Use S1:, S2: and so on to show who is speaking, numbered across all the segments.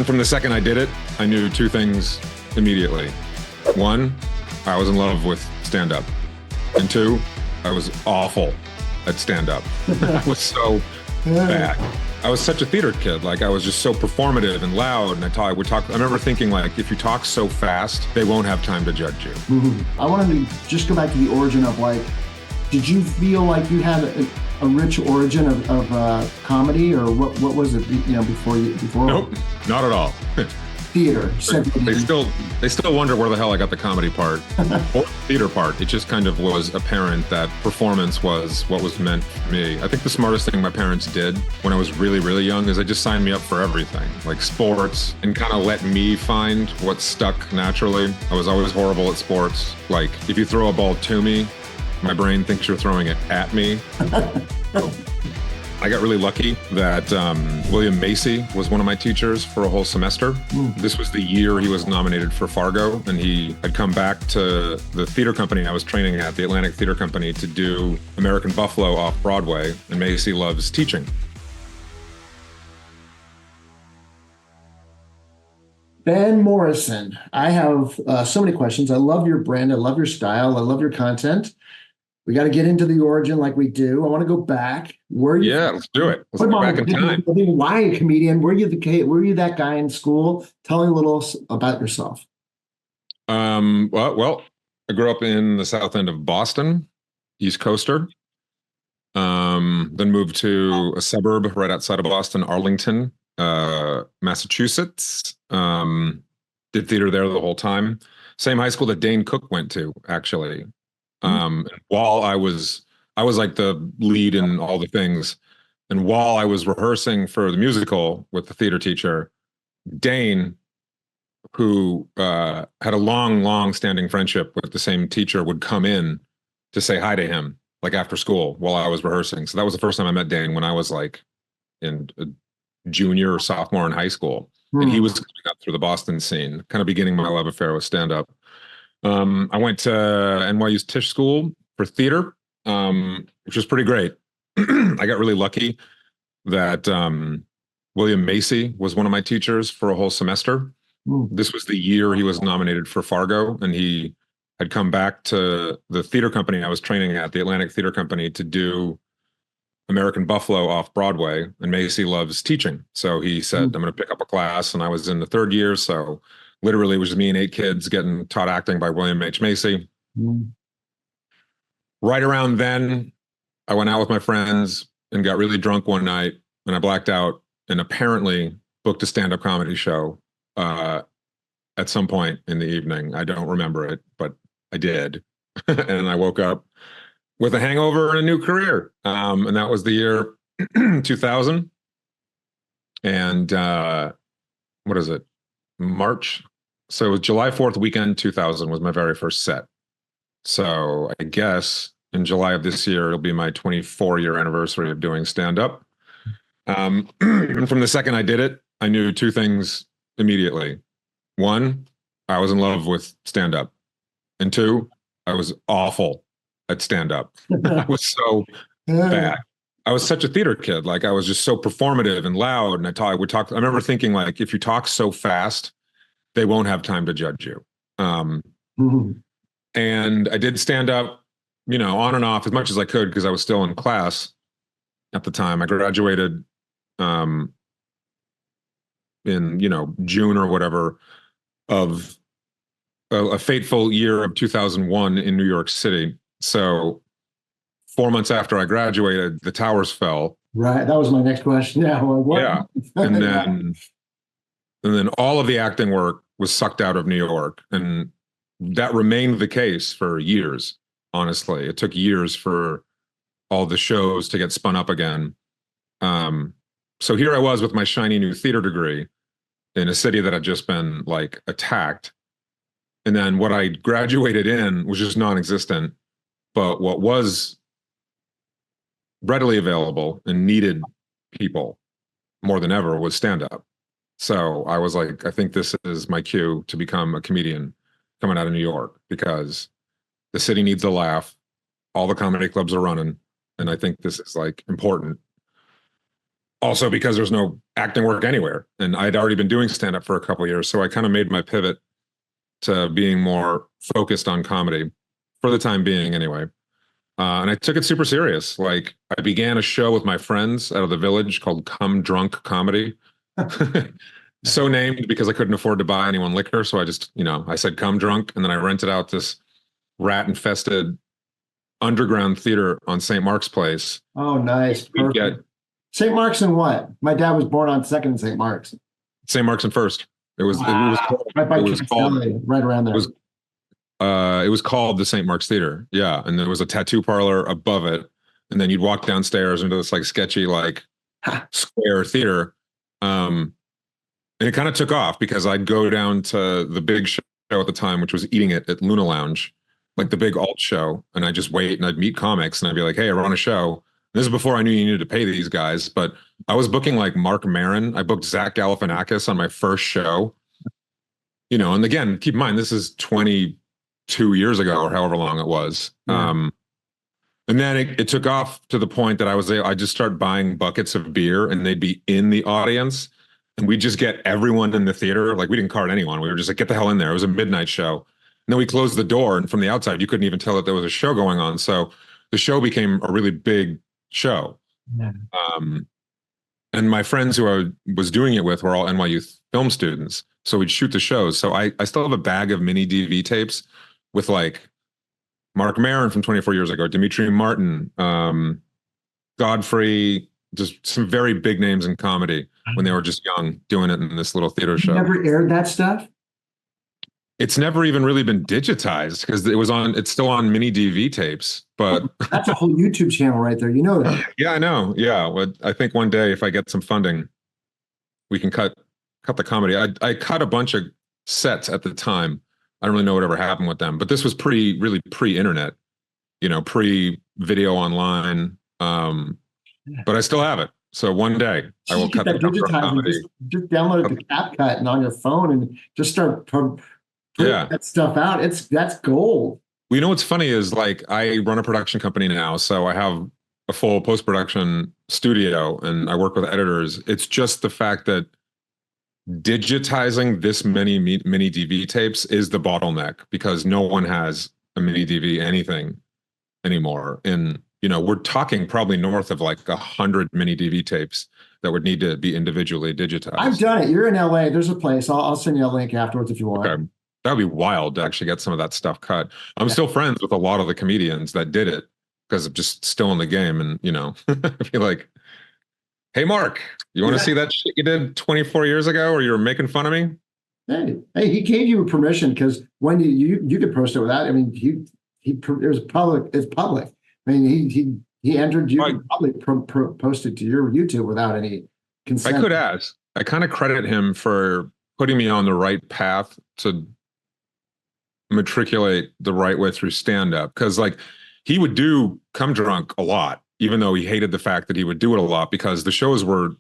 S1: And from the second I did it, I knew two things immediately. One, I was in love with stand-up. And two, I was awful at stand-up. I was so bad. I was such a theater kid. Like, I was just so performative and loud. And I remember thinking, like, if you talk so fast, they won't have time to judge you.
S2: Mm-hmm. I wanted to just go back to the origin of, like, did you feel like you had a rich origin of comedy, or what was it, before?
S1: Nope, not at all.
S2: Theater.
S1: They still wonder where the hell I got the comedy part or the theater part. It just kind of was apparent that performance was what was meant for me. I think the smartest thing my parents did when I was really, really young is they just signed me up for everything, like sports, and kind of let me find what stuck naturally. I was always horrible at sports. Like, if you throw a ball to me, my brain thinks you're throwing it at me. I got really lucky that William Macy was one of my teachers for a whole semester. This was the year he was nominated for Fargo, and he had come back to the theater company I was training at, the Atlantic Theater Company, to do American Buffalo off Broadway, and Macy loves teaching.
S2: Ben Morrison, I have so many questions. I love your brand. I love your style. I love your content. We got to get into the origin like we do. I want to go back.
S1: Let's do it. Let's go back in time.
S2: Why a comedian? Were you that guy in school? Tell me a little about yourself.
S1: Well, I grew up in the south end of Boston, East Coaster. Then moved to a suburb right outside of Boston, Arlington, Massachusetts. Did theater there the whole time. Same high school that Dane Cook went to, actually. While I was like the lead in all the things, and while I was rehearsing for the musical with the theater teacher, Dane, who had a long standing friendship with the same teacher, would come in to say hi to him, like, after school while I was rehearsing. So that was the first time I met Dane, when I was like in a junior or sophomore in high school. And he was coming up through the Boston scene, kind of beginning my love affair with stand-up. I went to NYU's Tisch School for theater, which was pretty great. I got really lucky that William Macy was one of my teachers for a whole semester. This was the year he was nominated for Fargo, and he had come back to the theater company I was training at, the Atlantic Theater Company, to do American Buffalo off Broadway, and Macy loves teaching. So he said, I'm going to pick up a class, and I was in the third year, so literally it was just me and 8 kids getting taught acting by William H. Macy. Right around then, I went out with my friends and got really drunk one night, and I blacked out and apparently booked a stand-up comedy show at some point in the evening. I don't remember it, but I did. And I woke up with a hangover and a new career. And that was the year 2000. And what is it? March. So it was July 4th weekend, 2000 was my very first set. So I guess in July of this year, it'll be my 24-year anniversary of doing stand-up. And from the second I did it, I knew two things immediately. One, I was in love with stand-up. And two, I was awful at stand-up. I was so bad. I was such a theater kid. Like, I was just so performative and loud. And I remember thinking, like, if you talk so fast, they won't have time to judge you. And I did stand up, on and off as much as I could, because I was still in class at the time. I graduated in, June or whatever of a fateful year of 2001 in New York City. So 4 months after I graduated, the towers fell.
S2: Right. That was my next question. Yeah. Well, what?
S1: Yeah. And then all of the acting work was sucked out of New York. And that remained the case for years, honestly. It took years for all the shows to get spun up again. So here I was with my shiny new theater degree in a city that had just been, like, attacked. And then what I graduated in was just non-existent. But what was readily available and needed people more than ever was stand-up. So I was like, I think this is my cue to become a comedian coming out of New York, because the city needs a laugh. All the comedy clubs are running. And I think this is, like, important. Also because there's no acting work anywhere. And I'd already been doing stand up for a couple of years. So I kind of made my pivot to being more focused on comedy for the time being anyway. And I took it super serious. Like I began a show with my friends out of the village called Come Drunk Comedy. So named because I couldn't afford to buy anyone liquor. So I just, I said come drunk. And then I rented out this rat infested underground theater on St. Mark's Place.
S2: Oh, nice. Perfect. St. Mark's and what? My dad was born on Second St. Mark's.
S1: St. Mark's and First. It was
S2: called right around there.
S1: It was called the St. Mark's Theater. Yeah. And there was a tattoo parlor above it. And then you'd walk downstairs into this like sketchy, like square theater. And it kind of took off because I'd go down to the big show at the time, which was Eating It at Luna Lounge, like the big alt show. And I'd just wait and I'd meet comics and I'd be like, hey, I run a show. This is before I knew you needed to pay these guys, but I was booking like Mark Maron. I booked Zach Galifianakis on my first show, and again, keep in mind, this is 22 years ago or however long it was. Yeah. And then it took off to the point that I just start buying buckets of beer and they'd be in the audience and we'd just get everyone in the theater. Like we didn't card anyone. We were just like, get the hell in there. It was a midnight show. And then we closed the door and from the outside, you couldn't even tell that there was a show going on. So the show became a really big show. Yeah. And my friends who I was doing it with were all NYU film students. So we'd shoot the shows. So I still have a bag of mini DV tapes with like Mark Maron from 24 years ago, Dimitri Martin, Godfrey, just some very big names in comedy when they were just young doing it in this little theater show.
S2: You never aired that stuff?
S1: It's never even really been digitized because it's still on mini DV tapes, but
S2: that's a whole YouTube channel right there. You know that.
S1: Yeah, I know. Yeah. Well, I think one day if I get some funding, we can cut the comedy. I cut a bunch of sets at the time. I don't really know whatever happened with them, but this was really pre-internet, pre-video online. But I still have it. So one day I will cut the comedy.
S2: Just download the CapCut and on your phone and just start putting that stuff out. That's gold.
S1: Well, what's funny is like I run a production company now, so I have a full post-production studio and I work with editors. It's just the fact that digitizing this many mini DV tapes is the bottleneck because no one has a mini DV anything anymore. And we're talking probably north of like 100 mini DV tapes that would need to be individually digitized.
S2: I've done it. You're in LA. There's a place. I'll send you a link afterwards if you want.
S1: Okay. That would be wild to actually get some of that stuff cut. I'm still friends with a lot of the comedians that did it because I'm just still in the game. And, I feel like, hey, Mark, you want to see that shit you did 24 years ago or you were making fun of me?
S2: Hey, he gave you permission because when you could post it without, I mean, it was public. It's public. I mean, he entered you and probably posted to your YouTube without any consent.
S1: I could ask. I kind of credit him for putting me on the right path to matriculate the right way through stand-up. Because like he would do Come Drunk a lot, even though he hated the fact that he would do it a lot because the shows were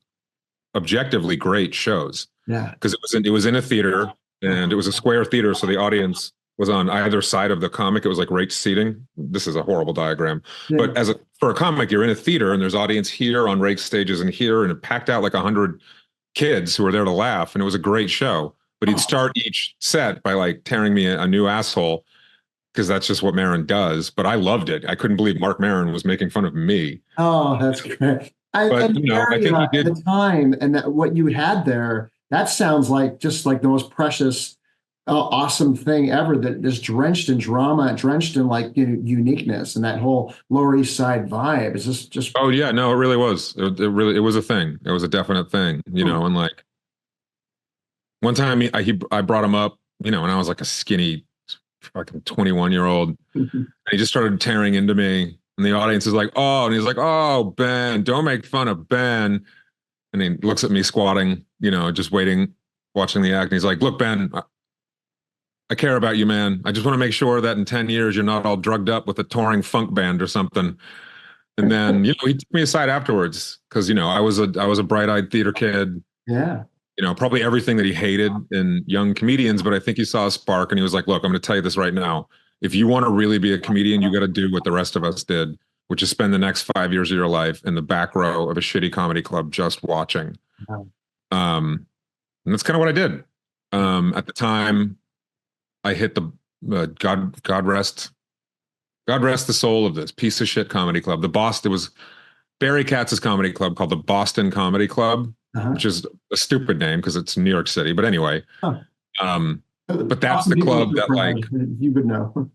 S1: objectively great shows.
S2: Yeah.
S1: Because it was in a theater and it was a square theater. So the audience was on either side of the comic. It was like rate seating. This is a horrible diagram. Yeah. But for a comic, you're in a theater and there's audience here on rake stages and here, and it packed out like 100 kids who were there to laugh. And it was a great show. But he'd start each set by like tearing me a new asshole because that's just what Maron does. But I loved it. I couldn't believe Mark Maron was making fun of me.
S2: Oh, that's great. I think he did at the time, and that what you had there, that sounds like just like the most precious, awesome thing ever. That is drenched in drama, drenched in like uniqueness, and that whole Lower East Side vibe is just.
S1: Oh yeah, no, it really was. It was a thing. It was a definite thing, and like. One time I brought him up, when I was like a skinny fucking 21-year-old. And he just started tearing into me. And the audience is like, oh, and he's like, oh, Ben, don't make fun of Ben. And he looks at me squatting, just waiting, watching the act. And he's like, look, Ben, I care about you, man. I just want to make sure that in 10 years you're not all drugged up with a touring funk band or something. And then, he took me aside afterwards because, I was a bright-eyed theater kid.
S2: Yeah.
S1: Probably everything that he hated in young comedians, but I think he saw a spark and he was like, look, I'm going to tell you this right now. If you want to really be a comedian, you got to do what the rest of us did, which is spend the next 5 years of your life in the back row of a shitty comedy club just watching.
S2: Wow.
S1: And that's kind of what I did. At the time, I hit the God rest the soul of this piece of shit comedy club. It was Barry Katz's comedy club called the Boston Comedy Club, which is a stupid name because it's New York City. But anyway, but that's the club that like
S2: you would know.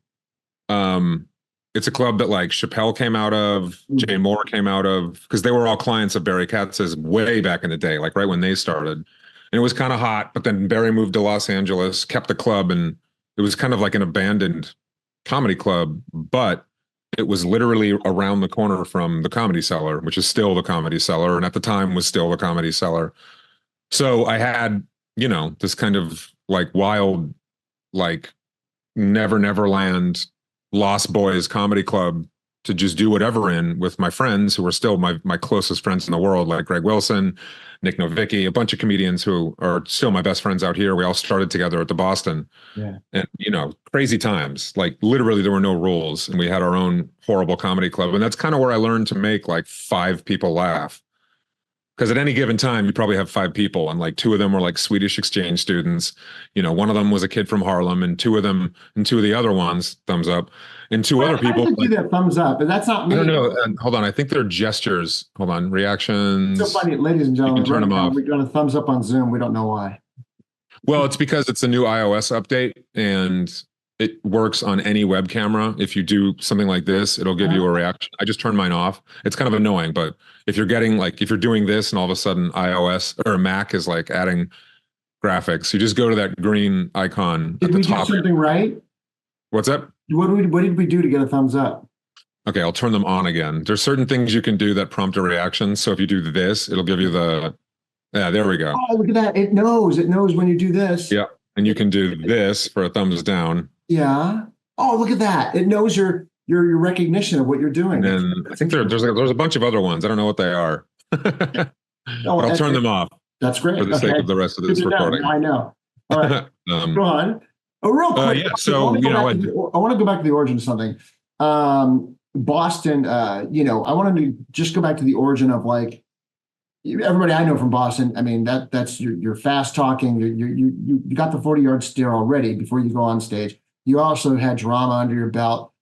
S1: It's a club that like Chappelle came out of, Jay Moore came out of, because they were all clients of Barry Katz's way back in the day, like right when they started. And it was kind of hot, but then Barry moved to Los Angeles, kept the club, and it was kind of like an abandoned comedy club, but it was literally around the corner from the Comedy Cellar, which is still the Comedy Cellar, and at the time was still the Comedy Cellar. So I had, this kind of like wild, like Never Land, Lost Boys comedy club to just do whatever in with my friends who are still my closest friends in the world, like Greg Wilson, Nick Novicki, a bunch of comedians who are still my best friends out here. We all started together at the Boston.
S2: Yeah.
S1: And, crazy times. Like literally there were no rules and we had our own horrible comedy club. And that's kind of where I learned to make like 5 people laugh. Because at any given time, you probably have 5 people, and like 2 of them were like Swedish exchange students. One of them was a kid from Harlem, and 2 of the other ones, thumbs up, and 2 other people.
S2: I do that thumbs up, but that's not me.
S1: I don't know. Hold on, I think they're gestures. Hold on, reactions.
S2: So funny, ladies and gentlemen.
S1: Turn them off.
S2: We're doing a thumbs up on Zoom. We don't know why.
S1: Well, it's because it's a new iOS update, and it works on any web camera. If you do something like this, it'll give you a reaction. I just turned mine off. It's kind of annoying, but if you're doing this and all of a sudden iOS or Mac is like adding graphics, you just go to that green icon at the top.
S2: Did we do something right?
S1: What's up?
S2: What did we do to get a thumbs up?
S1: Okay, I'll turn them on again. There's certain things you can do that prompt a reaction. So if you do this, it'll give you yeah, there we go.
S2: Oh, look at that. It knows when you do this.
S1: Yeah. And you can do this for a thumbs down.
S2: Yeah. Oh, look at that. It knows your recognition of what you're doing.
S1: And then I think there's a bunch of other ones. I don't know what they are. But I'll turn them off.
S2: That's great.
S1: For the sake of the rest of this recording.
S2: I know. All right. Go on. Oh, real quick.
S1: Yeah. So,
S2: I want to go back to the origin of something. Boston, I wanted to just go back to the origin of like everybody I know from Boston. I mean, that's you're fast talking. You got the 40-yard stare already before you go on stage. You also had drama under your belt.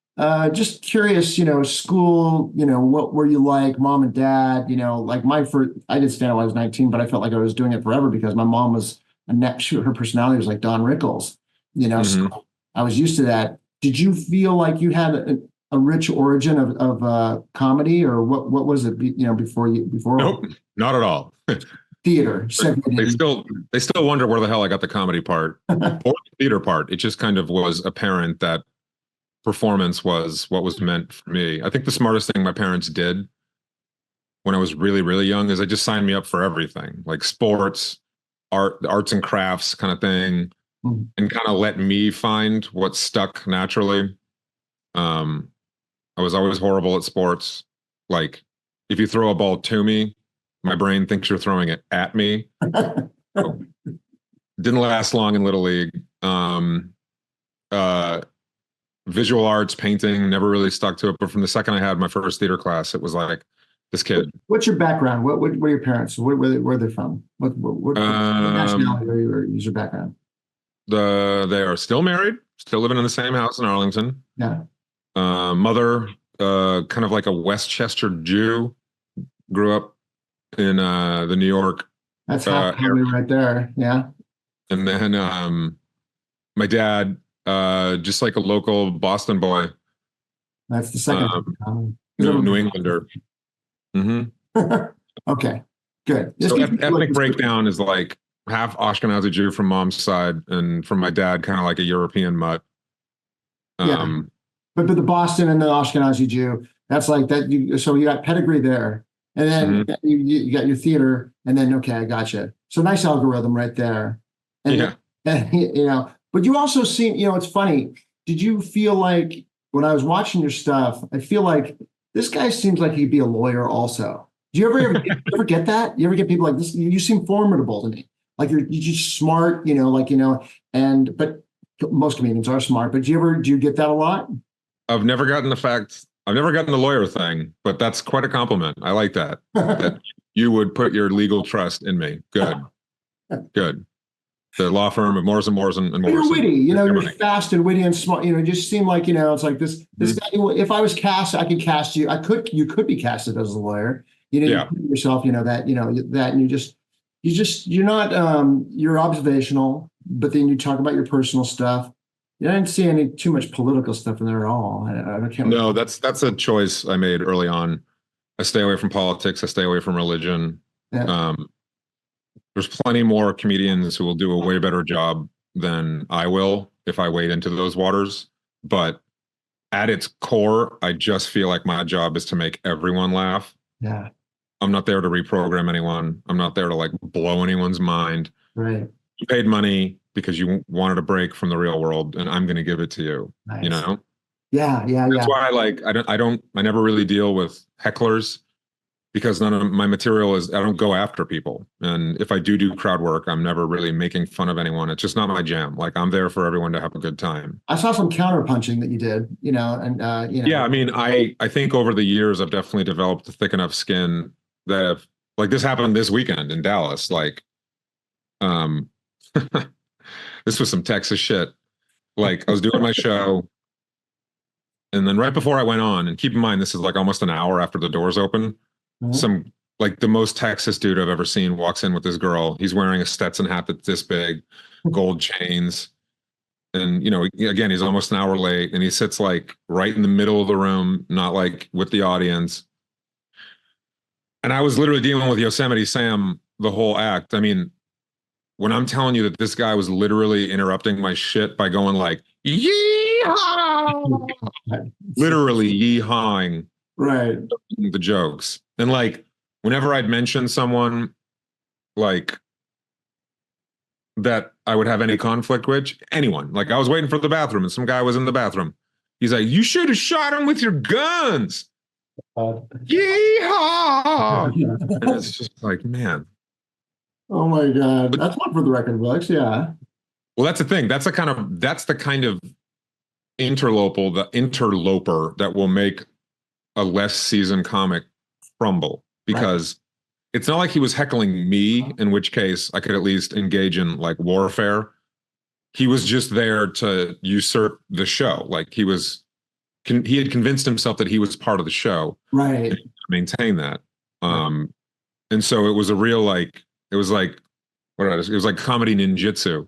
S2: Just curious, school, what were you like, mom and dad? Like I did stand-up when I was 19, but I felt like I was doing it forever because my mom was her personality was like Don Rickles, So I was used to that. Did you feel like you had a rich origin of comedy, or what was it, before?
S1: Nope, not at all.
S2: Theater.
S1: They still wonder where the hell I got the comedy part or the theater part. It just kind of was apparent that performance was what was meant for me. I think the smartest thing my parents did when I was really, really young is they just signed me up for everything, like sports, arts and crafts kind of thing, and kind of let me find what stuck naturally. I was always horrible at sports. Like if you throw a ball to me, my brain thinks you're throwing it at me. Didn't last long in Little League. Visual arts, painting, never really stuck to it. But from the second I had my first theater class, it was like, this kid.
S2: What's your background? What are your parents? Where are they from? What nationality is your background?
S1: They are still married, still living in the same house in Arlington.
S2: Yeah.
S1: Mother, kind of like a Westchester Jew, grew up in the New York.
S2: That's half family right there. Yeah.
S1: And then my dad, just like a local Boston boy.
S2: That's the second.
S1: New Englander.
S2: Okay, good.
S1: So ethnic breakdown is like half Ashkenazi Jew from mom's side, and from my dad, kind of like a European mutt.
S2: Yeah. But the Boston and the Ashkenazi Jew, that's like that. So you got pedigree there, and then you got your theater, and then okay, I gotcha. So nice algorithm right there. And, but you also seem, it's funny. Did you feel like when I was watching your stuff, I feel like this guy seems like he'd be a lawyer also. Do you ever get that? You ever get people like this? You seem formidable to me. Like you're just smart, but most comedians are smart. But do you get that a lot?
S1: I've never gotten the fact I've never gotten the lawyer thing, but that's quite a compliment. I like that. That you would put your legal trust in me. Good, good. The law firm of Morrison, Morrison, and
S2: You're
S1: Morrison.
S2: witty, you're fast and witty and smart. You just seem like, it's like this guy. If I was cast, I could cast you. You could be casted as a lawyer. You put yourself, that, and you're not, you're observational, but then you talk about your personal stuff. I didn't see any too much political stuff in there at all. I can't.
S1: No, that's a choice I made early on. I stay away from politics. I stay away from religion.
S2: Yeah.
S1: There's plenty more comedians who will do a way better job than I will if I wade into those waters. But at its core, I just feel like my job is to make everyone laugh.
S2: Yeah.
S1: I'm not there to reprogram anyone. I'm not there to like blow anyone's mind.
S2: Right.
S1: You paid money because you wanted a break from the real world, and I'm going to give it to you.
S2: Nice.
S1: Yeah. That's why I never really deal with hecklers, because none of my material I don't go after people. And if I do crowd work, I'm never really making fun of anyone. It's just not my jam. Like, I'm there for everyone to have a good time.
S2: I saw some counterpunching that you did,
S1: Yeah, I mean, I think over the years, I've definitely developed a thick enough skin that like this happened this weekend in Dallas. Like, this was some Texas shit. Like, I was doing my show, and then right before I went on, and keep in mind, this is like almost an hour after the doors open, some like the most Texas dude I've ever seen walks in with this girl. He's wearing a Stetson hat that's this big, gold chains. And, again, he's almost an hour late, and he sits like right in the middle of the room, not like with the audience. And I was literally dealing with Yosemite Sam the whole act. I mean, when I'm telling you that this guy was literally interrupting my shit by going like, yeehaw, literally yeehawing the jokes. And like, whenever I'd mention someone like that I would have any conflict with, anyone, like I was waiting for the bathroom and some guy was in the bathroom. He's like, you should have shot him with your guns. Yeehaw. And it's just like, man.
S2: Oh my God. That's one for the record books. Yeah.
S1: Well, that's the thing. That's the kind of interloper that will make a less seasoned comic crumble, because it's not like he was heckling me, in which case I could at least engage in like warfare. He was just there to usurp the show. Like, he had convinced himself that he was part of the show,
S2: right?
S1: And maintain that. And so it was a real it was like comedy ninjutsu,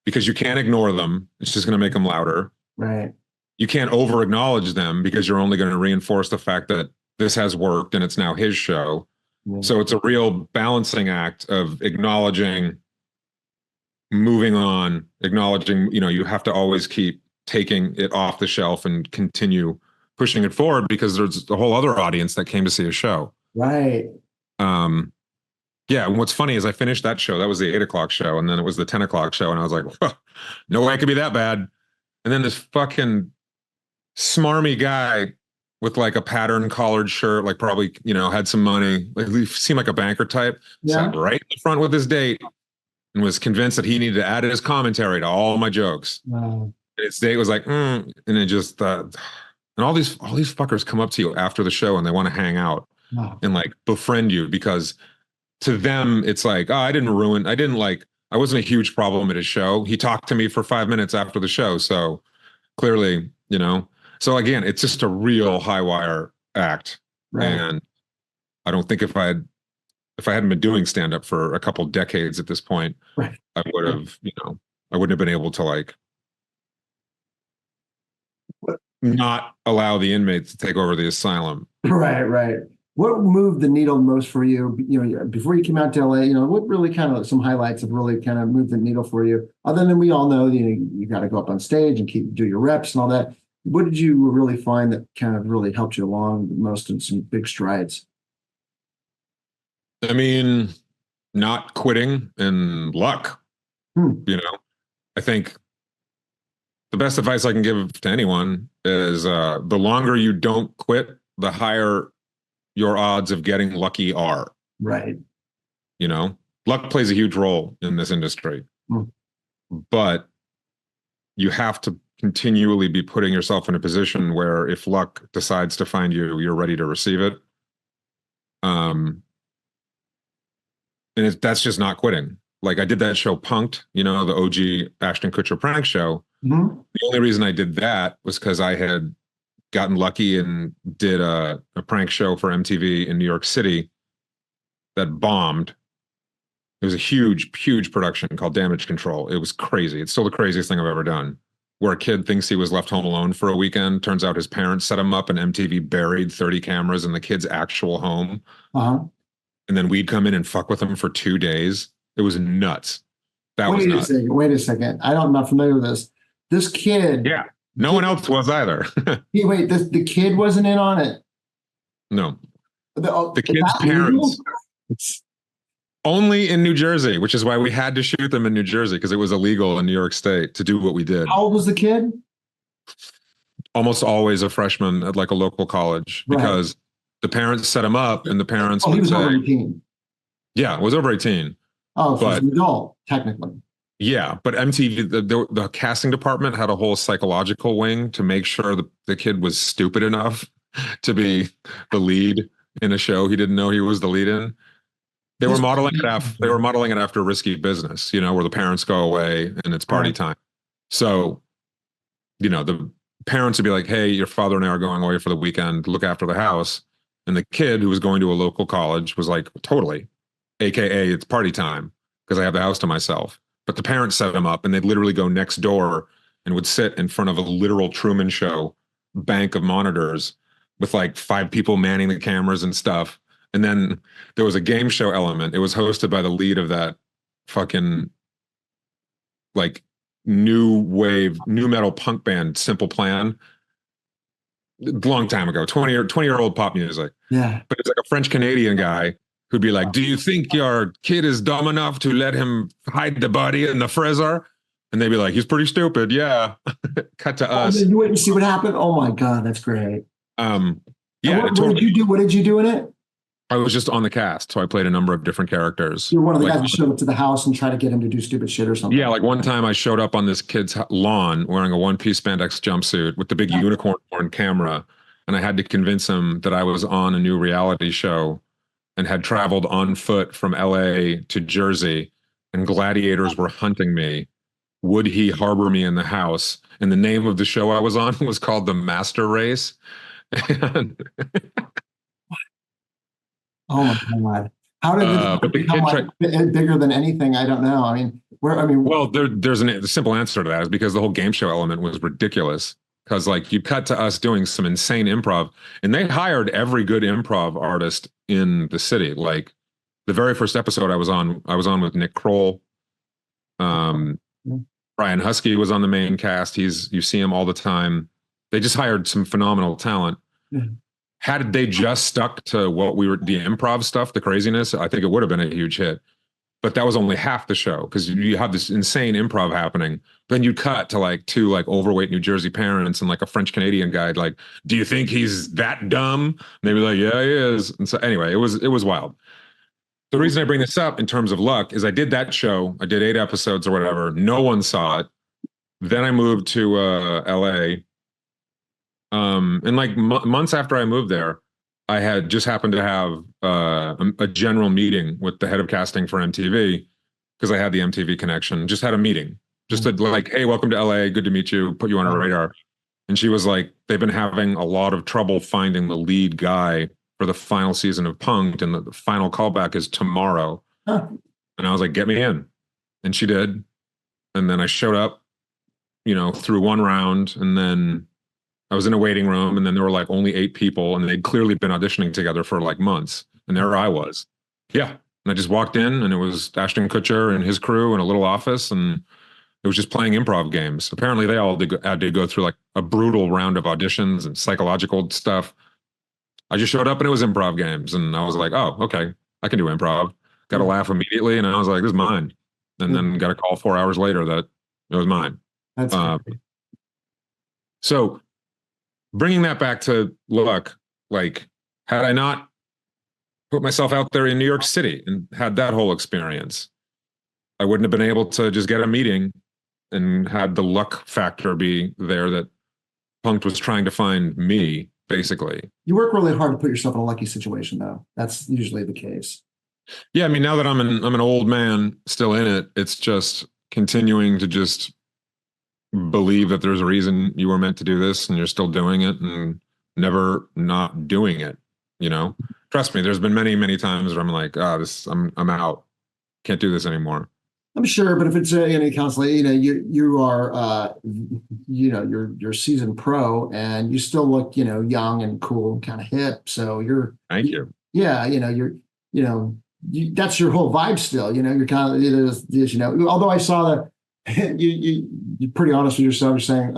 S1: because you can't ignore them. It's just going to make them louder.
S2: Right.
S1: You can't over acknowledge them, because you're only going to reinforce the fact that this has worked and it's now his show. Yeah. So it's a real balancing act of acknowledging, moving on, acknowledging, you have to always keep taking it off the shelf and continue pushing it forward, because there's a whole other audience that came to see a show.
S2: Right.
S1: Yeah. And what's funny is I finished that show. That was the 8:00 show. And then it was the 10:00 show. And I was like, no way it could be that bad. And then this fucking smarmy guy with like a pattern collared shirt, like probably, had some money, like he seemed like a banker type, sat right in the front with his date and was convinced that he needed to add his commentary to all my jokes.
S2: Wow.
S1: His date was like, and it just, and all these fuckers come up to you after the show and they want to hang out and like befriend you, because to them, it's like, I wasn't a huge problem at his show. He talked to me for 5 minutes after the show. So clearly, so again, it's just a real high wire act. Right. And I don't think if I hadn't been doing stand up for a couple decades at this point, I would have, I wouldn't have been able to like not allow the inmates to take over the asylum.
S2: Right. What moved the needle most for you? Before you came out to LA, what really kind of some highlights have really kind of moved the needle for you? Other than we all know, you got to go up on stage and do your reps and all that. What did you really find that kind of really helped you along the most in some big strides?
S1: I mean, not quitting and luck. I think the best advice I can give to anyone is the longer you don't quit, the higher your odds of getting lucky are.
S2: Right.
S1: Luck plays a huge role in this industry. But you have to continually be putting yourself in a position where if luck decides to find you, you're ready to receive it. And that's just not quitting. Like I did that show Punked, the OG Ashton Kutcher prank show.
S2: Mm-hmm.
S1: The only reason I did that was because I had gotten lucky and did a prank show for MTV in New York City that bombed. It was a huge, huge production called Damage Control. It was crazy. It's still the craziest thing I've ever done. Where a kid thinks he was left home alone for a weekend. Turns out his parents set him up and MTV buried 30 cameras in the kid's actual home.
S2: Uh-huh.
S1: And then we'd come in and fuck with him for 2 days. It was nuts.
S2: Wait a second. I'm not familiar with this. This kid.
S1: Yeah. No one else was either.
S2: The kid wasn't in on it.
S1: No. The kid's parents. Only in New Jersey, which is why we had to shoot them in New Jersey because it was illegal in New York State to do what we did.
S2: How old was the kid?
S1: Almost always a freshman at like a local college because the parents set him up and the parents
S2: he was over 18.
S1: Yeah, was over 18.
S2: Oh, so he's an adult, technically.
S1: Yeah, but MTV, the casting department had a whole psychological wing to make sure the kid was stupid enough to be the lead in a show he didn't know he was the lead in. They were modeling it after Risky Business, where the parents go away and it's party time. So, the parents would be like, "Hey, your father and I are going away for the weekend. Look after the house." And the kid who was going to a local college was like, "Totally," AKA it's party time because I have the house to myself. But the parents set him up and they'd literally go next door and would sit in front of a literal Truman Show bank of monitors with like 5 people manning the cameras and stuff. And then there was a game show element. It was hosted by the lead of that fucking like new wave, new metal punk band, Simple Plan. Long time ago, 20-year-old pop music.
S2: Yeah.
S1: But it's like a French Canadian guy who'd be like, "Do you think your kid is dumb enough to let him hide the body in the freezer?" And they'd be like, "He's pretty stupid." Yeah. Cut to us.
S2: You wait and see what happened. Oh my God, that's great.
S1: Yeah.
S2: What did you do? What did you do in it?
S1: I was just on the cast, so I played a number of different characters.
S2: You're one of the guys that showed up to the house and tried to get him to do stupid shit or something.
S1: Yeah, like one time I showed up on this kid's lawn wearing a one-piece spandex jumpsuit with the big unicorn horn camera, and I had to convince him that I was on a new reality show and had traveled on foot from L.A. to Jersey, and gladiators were hunting me. Would he harbor me in the house? And the name of the show I was on was called The Master Race.
S2: Oh my God! How did it become bigger than anything? I don't know.
S1: Well, there's a simple answer to that is because the whole game show element was ridiculous. Because like you cut to us doing some insane improv, and they hired every good improv artist in the city. Like the very first episode I was on with Nick Kroll. Brian Husky was on the main cast. You see him all the time. They just hired some phenomenal talent. Mm-hmm. Had they just stuck to what the improv stuff, the craziness, I think it would have been a huge hit. But that was only half the show because you have this insane improv happening. Then you cut to like 2 like overweight New Jersey parents and like a French Canadian guy like, "Do you think he's that dumb?" And they'd be like, "Yeah, he is." And so anyway, it was wild. The reason I bring this up in terms of luck is I did that show. I did 8 episodes or whatever. No one saw it. Then I moved to L.A. And like months after I moved there, I had just happened to have a general meeting with the head of casting for MTV because I had the MTV connection. Just had a meeting, just to like, "Hey, welcome to LA. Good to meet you. Put you on our radar." And she was like, "They've been having a lot of trouble finding the lead guy for the final season of Punk'd, and the final callback is tomorrow." Huh. And I was like, "Get me in," and she did. And then I showed up, through one round, and then I was in a waiting room, and then there were like only 8 people, and they'd clearly been auditioning together for like months. And there I was. Yeah. And I just walked in, and it was Ashton Kutcher and his crew in a little office, and it was just playing improv games. Apparently they all had to go through like a brutal round of auditions and psychological stuff. I just showed up and it was improv games, and I was like, "Oh, okay, I can do improv." Got a laugh immediately, and I was like, "This is mine." And then got a call 4 hours later that it was mine.
S2: That's
S1: so bringing that back to luck, like had I not put myself out there in New York City and had that whole experience, I wouldn't have been able to just get a meeting and had the luck factor be there that Punked was trying to find me, basically.
S2: You work really hard to put yourself in a lucky situation, though. That's usually the case.
S1: Yeah, I mean, now that I'm an old man still in it, it's just continuing to just believe that there's a reason you were meant to do this and you're still doing it and never not doing it, you know? Trust me, there's been many, many times where I'm like, I'm out. Can't do this anymore.
S2: I'm sure, but if it's any constantly, you are, you're seasoned pro, and you still look, young and cool and kind of hip. So
S1: Thank you.
S2: Yeah, that's your whole vibe still. You're kind of, although I saw that you're pretty honest with yourself. You're saying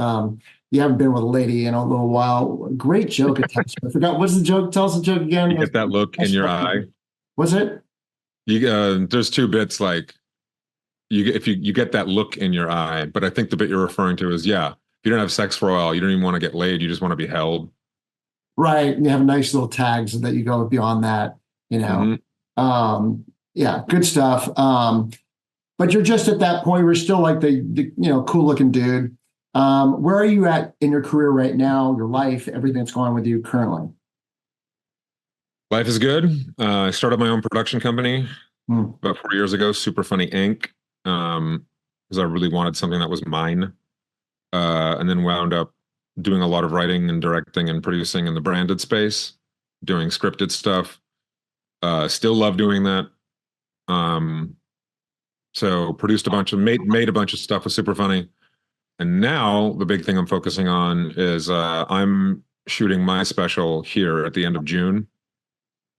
S2: you haven't been with a lady in a little while. Great joke. I forgot, what's the joke? Tell us the joke again.
S1: You get that look in your eye.
S2: Was it?
S1: There's two bits, like if you get that look in your eye, but I think the bit you're referring to is, if you don't have sex for a while, you don't even want to get laid. You just want to be held.
S2: Right. And you have nice little tags that you go beyond that, Yeah, good stuff. But you're just at that point where you're still like the cool looking dude. Where are you at in your career right now, your life, everything that's going on with you currently?
S1: Life is good. I started my own production company about 4 years ago, Super Funny Inc., because I really wanted something that was mine. And then wound up doing a lot of writing and directing and producing in the branded space, doing scripted stuff. Still love doing that. So produced made a bunch of stuff with Super Funny. And now the big thing I'm focusing on is I'm shooting my special here at the end of June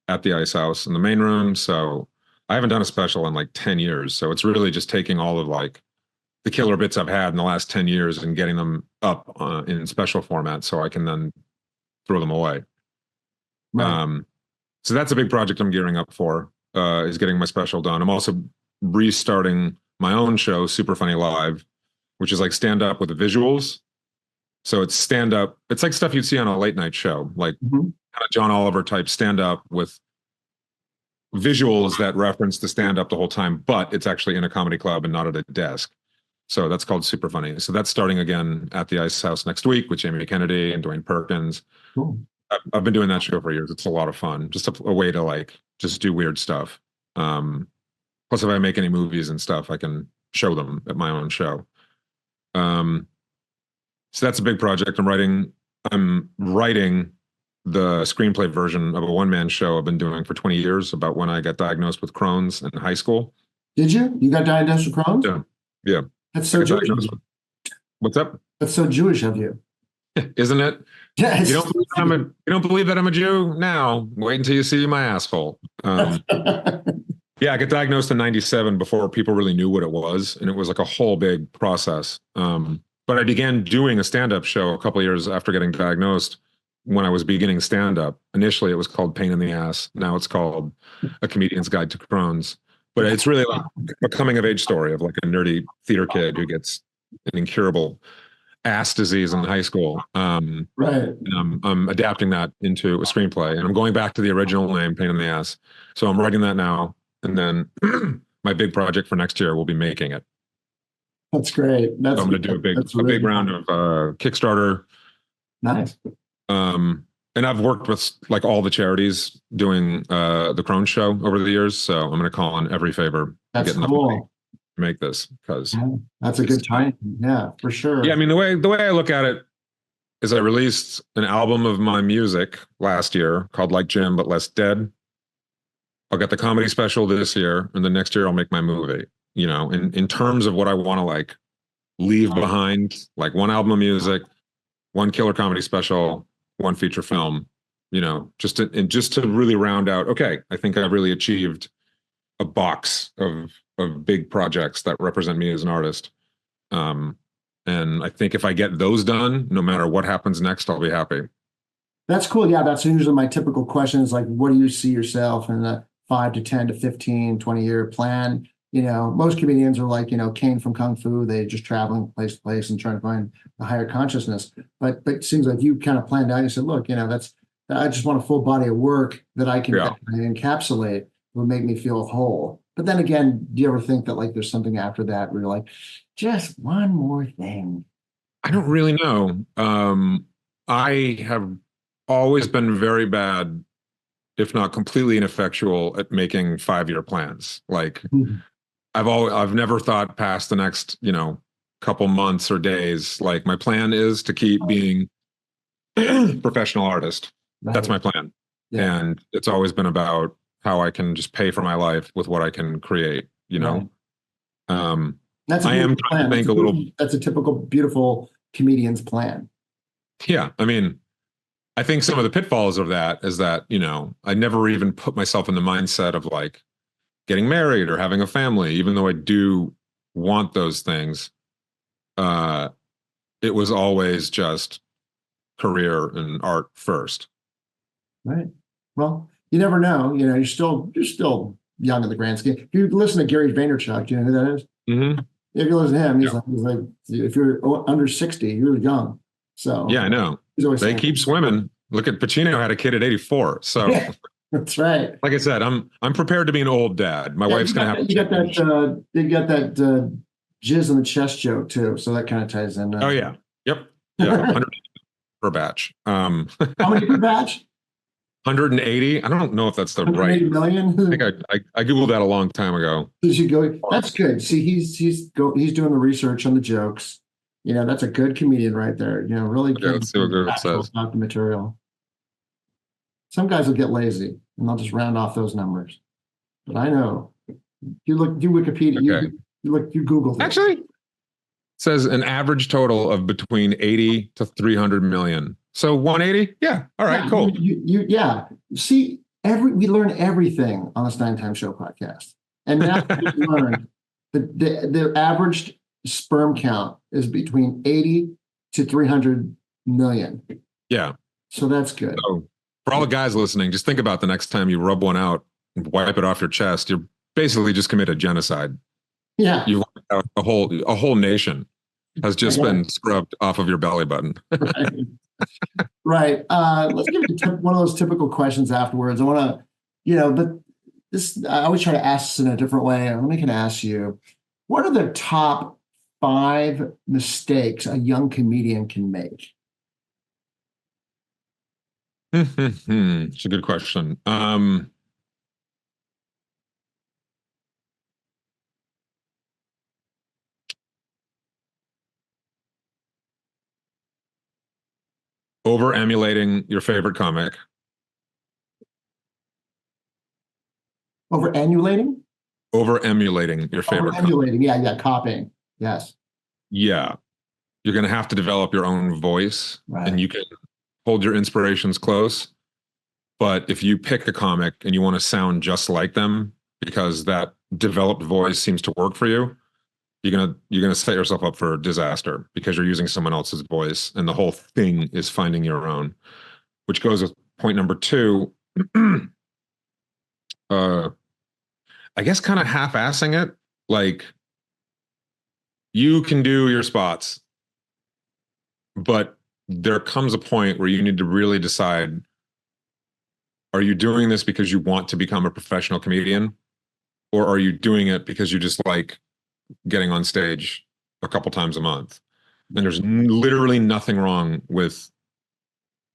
S1: at the Ice House in the main room. So I haven't done a special in like 10 years. So it's really just taking all of like the killer bits I've had in the last 10 years and getting them up in special format so I can then throw them away. Right. So that's a big project I'm gearing up for, is getting my special done. I'm also restarting my own show, Super Funny Live, which is like stand up with the visuals. So it's stand up. It's like stuff you'd see on a late night show, like kind of John Oliver type stand up with visuals that reference the stand up the whole time, but it's actually in a comedy club and not at a desk. So that's called Super Funny. So that's starting again at the Ice House next week with Jamie Kennedy and Dwayne Perkins. Cool. I've been doing that show for years. It's a lot of fun. Just a way to like just do weird stuff. Plus, if I make any movies and stuff, I can show them at my own show. So that's a big project. I'm writing the screenplay version of a one-man show I've been doing for 20 years about when I got diagnosed with Crohn's in high school.
S2: Did you? You got diagnosed with Crohn's?
S1: Yeah.
S2: That's so Jewish.
S1: What's up?
S2: That's so Jewish of you.
S1: Isn't it?
S2: Yes.
S1: You don't believe that I'm a Jew now? Wait until you see my asshole. Yeah, I got diagnosed in 97 before people really knew what it was. And it was like a whole big process. But I began doing a stand-up show a couple of years after getting diagnosed when I was beginning stand-up. Initially, it was called Pain in the Ass. Now it's called A Comedian's Guide to Crohn's. But it's really like a coming-of-age story of like a nerdy theater kid who gets an incurable ass disease in high school.
S2: Right.
S1: I'm adapting that into a screenplay, and I'm going back to the original name, Pain in the Ass. So I'm writing that now, and then my big project for next year will be making it.
S2: That's great.
S1: So I'm going to do a big round of Kickstarter.
S2: Nice.
S1: And I've worked with like all the charities doing the Crohn's show over the years, so I'm going to call on every favor.
S2: That's cool.
S1: To make this, because
S2: that's a good time. Yeah, for sure.
S1: Yeah, I mean the way I look at it is I released an album of my music last year called Like Jim But Less Dead. I'll get the comedy special this year, and then next year I'll make my movie. You know, in terms of what I want to like leave behind, like one album of music, one killer comedy special, one feature film, you know, just to really round out, okay, I think I've really achieved a box of big projects that represent me as an artist. And I think if I get those done, no matter what happens next, I'll be happy.
S2: That's cool. Yeah, that's usually my typical question is like, what do you see yourself in a 5 to 10 to 15, 20-year plan? You know, most comedians are like, Kane from Kung Fu. They just traveling place to place and trying to find a higher consciousness. But it seems like you kind of planned out. You said, look, I just want a full body of work that I can encapsulate will make me feel whole. But then again, do you ever think that like there's something after that where you're like, just one more thing?
S1: I don't really know. I have always been very bad, if not completely ineffectual, at making 5-year plans. Like I've never thought past the next, couple months or days. Like my plan is to keep being professional artist. That's
S2: Right.
S1: my plan.
S2: Yeah.
S1: And it's always been about how I can just pay for my life with what I can create,
S2: Right.
S1: Um,
S2: That's a
S1: I am
S2: beautiful
S1: trying
S2: plan.
S1: to think a little.
S2: That's a typical beautiful comedian's plan.
S1: Yeah. I mean, I think some of the pitfalls of that is that, I never even put myself in the mindset of like getting married or having a family, even though I do want those things. Uh, it was always just career and art first.
S2: Right. Well, you never know. You're still young in the grand scheme. If you listen to Gary Vaynerchuk, do you know who that is?
S1: Mm-hmm.
S2: If you listen to him,
S1: Yeah.
S2: he's like, if you're under 60, you're young. So
S1: Yeah, I know.
S2: he's always
S1: They
S2: saying,
S1: keep swimming. Look at Pacino had a kid at 84. So
S2: yeah, that's right.
S1: like I said, I'm prepared to be an old dad. My
S2: Yeah,
S1: wife's gonna have to change.
S2: you got that jizz in the chest joke too. So that kind of ties in.
S1: Oh yeah. Yep. Yeah. 100 per batch.
S2: How many per batch?
S1: 180. I don't know if that's the
S2: 180
S1: right.
S2: million.
S1: I think I googled that a long time ago.
S2: You go. That's good. See, he's doing the research on the jokes. That's a good comedian right there. Really
S1: Okay, let's see what Google says.
S2: about the material. Some guys will get lazy and they'll just round off those numbers. But I know you Wikipedia,
S1: Okay.
S2: you Googled it.
S1: Actually, it says an average total of between 80 to 300 million. So 180? Yeah. All right, cool.
S2: Yeah. See, we learn everything on the Stein Time Show podcast. And now we learned that the average sperm count is between 80 to 300 million.
S1: Yeah.
S2: So that's good.
S1: So for all the guys listening, just think about the next time you rub one out and wipe it off your chest. You're basically just committed genocide.
S2: Yeah.
S1: You wiped out a whole nation has just been scrubbed off of your belly button.
S2: Right. Right. Let's give you one of those typical questions afterwards. I want to, but this, I always try to ask this in a different way. I'm going to ask you, what are the top 5 mistakes a young comedian can make?
S1: It's a good question. Over emulating your favorite comic.
S2: Over emulating?
S1: Over emulating your favorite comic.
S2: Emulating, yeah, copying. Yes.
S1: Yeah. You're going to have to develop your own voice,
S2: right.
S1: And you can hold your inspirations close. But if you pick a comic and you want to sound just like them because that developed voice seems to work for you, you're gonna set yourself up for disaster because you're using someone else's voice, and the whole thing is finding your own. Which goes with point number 2. I guess kind of half-assing it. Like you can do your spots, but there comes a point where you need to really decide, are you doing this because you want to become a professional comedian, or are you doing it because you just like getting on stage a couple times a month? And there's literally nothing wrong with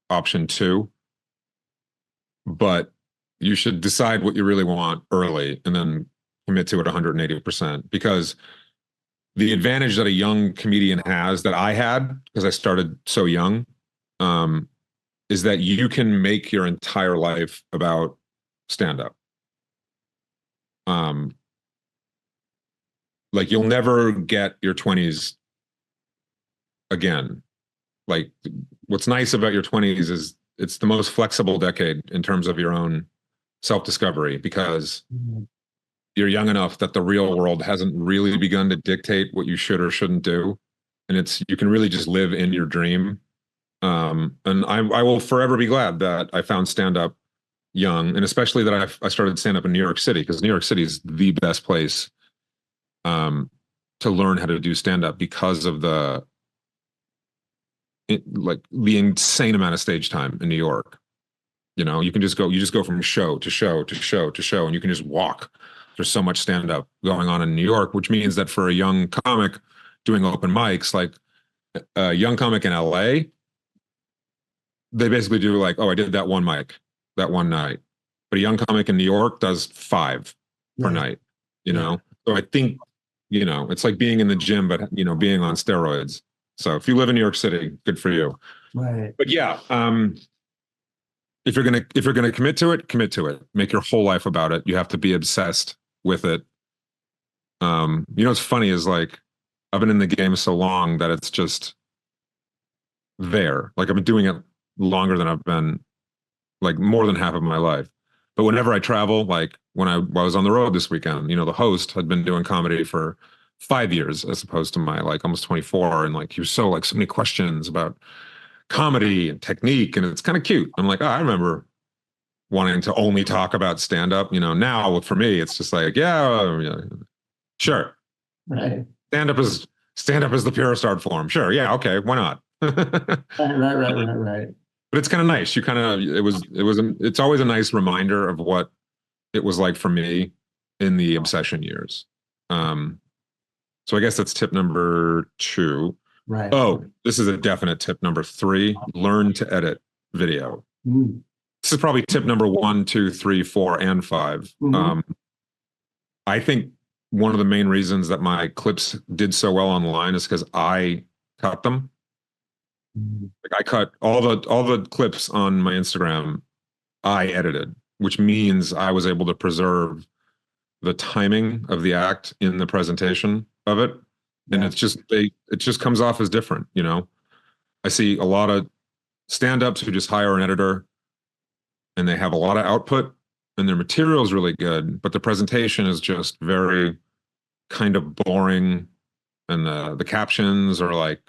S1: option 2, but you should decide what you really want early and then commit to it 180%, because the advantage that a young comedian has that I had because I started so young, is that you can make your entire life about stand-up. Like you'll never get your 20s again. Like what's nice about your 20s is it's the most flexible decade in terms of your own self-discovery, because you're young enough that the real world hasn't really begun to dictate what you should or shouldn't do. And you can really just live in your dream. And I will forever be glad that I found stand-up young, and especially that I started stand-up in New York City, because New York City is the best place to learn how to do stand-up because of the insane amount of stage time in New York. You just go from show to show to show to show, and you can just walk there's so much stand up going on in New York, which means that for a young comic doing open mics, like a young comic in LA, they basically do like, oh, I did that one mic that one night. But a young comic in New York does 5 per night, you know? So I think, you know, it's like being in the gym, but, you know, being on steroids. So if you live in New York City, good for you.
S2: Right.
S1: But yeah, if you're gonna commit to it, commit to it. Make your whole life about it. You have to be obsessed with it. You know what's funny is like I've been in the game so long that it's just there. Like I've been doing it longer than I've been, like more than half of my life. But whenever I travel, like when I was on the road this weekend, you know, the host had been doing comedy for 5 years as opposed to my like almost 24. And like he was so like so many questions about comedy and technique. And it's kind of cute. I'm like, oh, I remember wanting to only talk about stand up. You know, now for me, it's just like, yeah, sure.
S2: Right.
S1: Stand up is the purest art form. Sure. Yeah. Okay. Why not?
S2: Right.
S1: But it's kind of nice. You kind of it's always a nice reminder of what it was like for me in the obsession years. So I guess that's tip number 2.
S2: Right.
S1: Oh, this is a definite tip number 3. Learn to edit video. This is probably tip number 1, 2, 3, 4, and 5. I think one of the main reasons that my clips did so well online is because I cut them. Like I cut all the clips on my Instagram, I edited, which means I was able to preserve the timing of the act in the presentation of it. And it just comes off as different, you know. I see a lot of stand-ups who just hire an editor and they have a lot of output and their material is really good, but the presentation is just very kind of boring, and the captions are like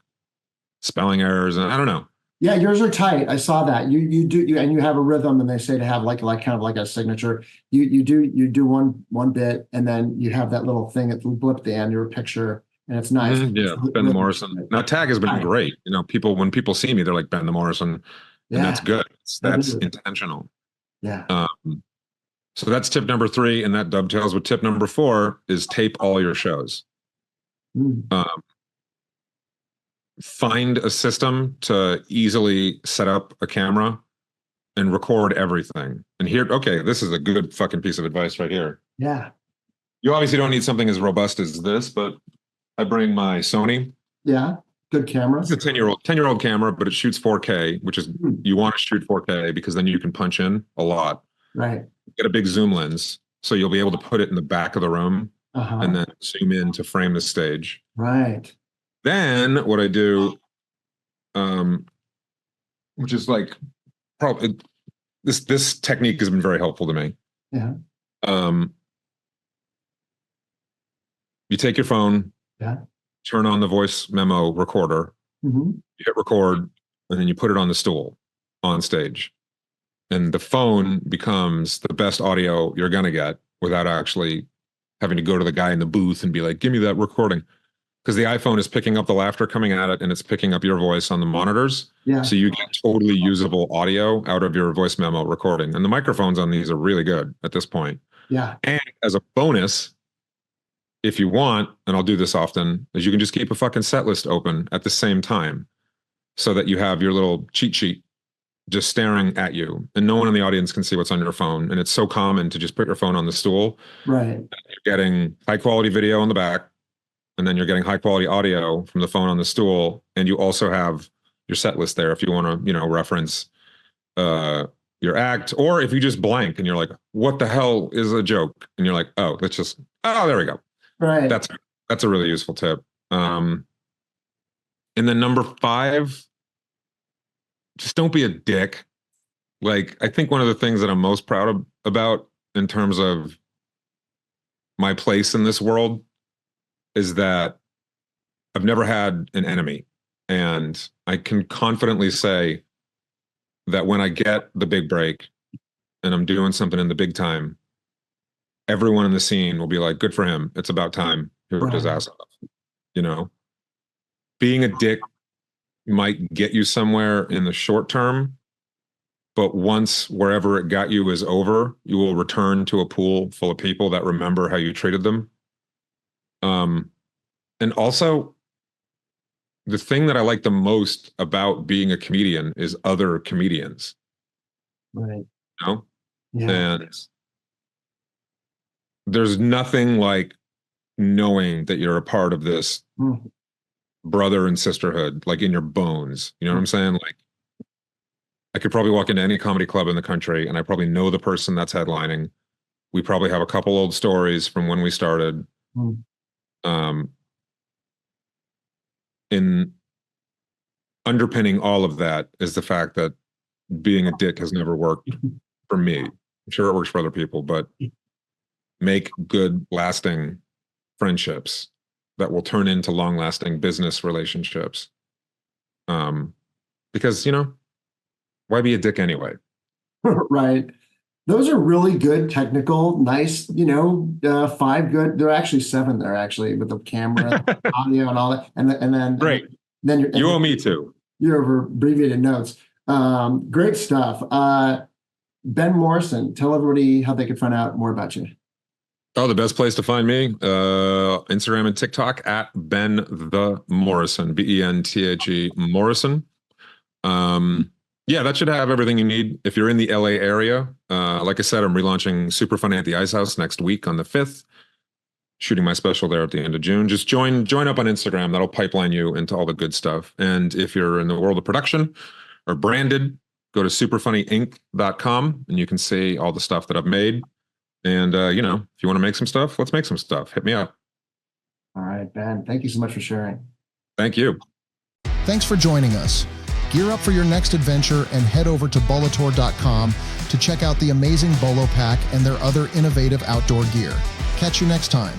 S1: spelling errors, and I don't know.
S2: Yeah, yours are tight. I saw that. And you have a rhythm, and they say to have like kind of like a signature. You do one bit, and then you have that little thing at the blip at the end, your picture, and it's nice.
S1: Yeah, Ben the Morrison. Now tag has been great. You know, when people see me, they're like Ben the Morrison, and that's good. That's intentional.
S2: Yeah.
S1: So that's tip number 3, and that dovetails with tip number 4 is tape all your shows. Find a system to easily set up a camera and record everything. And here, okay, this is a good fucking piece of advice right here.
S2: Yeah.
S1: You obviously don't need something as robust as this, but I bring my Sony.
S2: Yeah. Good camera.
S1: It's a 10-year-old camera, but it shoots 4K, which is you want to shoot 4K because then you can punch in a lot.
S2: Right.
S1: Get a big zoom lens, so you'll be able to put it in the back of the room and then zoom in to frame the stage.
S2: Right.
S1: Then what I do, which is like probably this technique has been very helpful to me.
S2: Yeah.
S1: You take your phone, turn on the voice memo recorder, you hit record, and then you put it on the stool on stage. And the phone becomes the best audio you're going to get without actually having to go to the guy in the booth and be like, give me that recording. Because the iPhone is picking up the laughter coming at it and it's picking up your voice on the monitors.
S2: Yeah.
S1: So you get totally usable audio out of your voice memo recording. And the microphones on these are really good at this point.
S2: Yeah.
S1: And as a bonus, if you want, and I'll do this often, is you can just keep a fucking set list open at the same time so that you have your little cheat sheet just staring at you and no one in the audience can see what's on your phone. And it's so common to just put your phone on the stool.
S2: Right.
S1: You're getting high quality video on the back, and then you're getting high quality audio from the phone on the stool. And you also have your set list there if you want to, you know, reference your act, or if you just blank and you're like, what the hell is a joke? And you're like, oh, there we go.
S2: Right.
S1: That's a really useful tip. And then number 5, just don't be a dick. Like, I think one of the things that I'm most proud about in terms of my place in this world is that I've never had an enemy. And I can confidently say that when I get the big break and I'm doing something in the big time, everyone in the scene will be like, good for him. It's about time he worked his ass off. You know, being a dick might get you somewhere in the short term, but once wherever it got you is over, you will return to a pool full of people that remember how you treated them. And also, the thing that I like the most about being a comedian is other comedians.
S2: Right.
S1: You know?
S2: Yeah.
S1: And there's nothing like knowing that you're a part of this brother and sisterhood, like in your bones. You know what I'm saying? Like, I could probably walk into any comedy club in the country and I probably know the person that's headlining. We probably have a couple old stories from when we started. In underpinning all of that is the fact that being a dick has never worked for me. I'm sure it works for other people, but make good, lasting friendships that will turn into long-lasting business relationships. Because, you know, why be a dick anyway?
S2: Right. Those are really good, technical, nice, you know, 5 good. There are actually 7 there, actually, with the camera, audio, and all that. And then
S1: great.
S2: Then
S1: you owe me 2.
S2: Your abbreviated notes. Great stuff. Ben Morrison, tell everybody how they can find out more about you.
S1: Oh, the best place to find me, Instagram and TikTok at Ben the Morrison, BENTHE Morrison. Yeah, that should have everything you need. If you're in the LA area, like I said, I'm relaunching Super Funny at the Ice House next week on the 5th. Shooting my special there at the end of June. Just join up on Instagram. That'll pipeline you into all the good stuff. And if you're in the world of production or branded, go to superfunnyinc.com and you can see all the stuff that I've made. And, you know, if you want to make some stuff, let's make some stuff. Hit me up.
S2: All right, Ben. Thank you so much for sharing.
S1: Thank you.
S3: Thanks for joining us. Gear up for your next adventure and head over to bolotour.com to check out the amazing Bolo Pack and their other innovative outdoor gear. Catch you next time.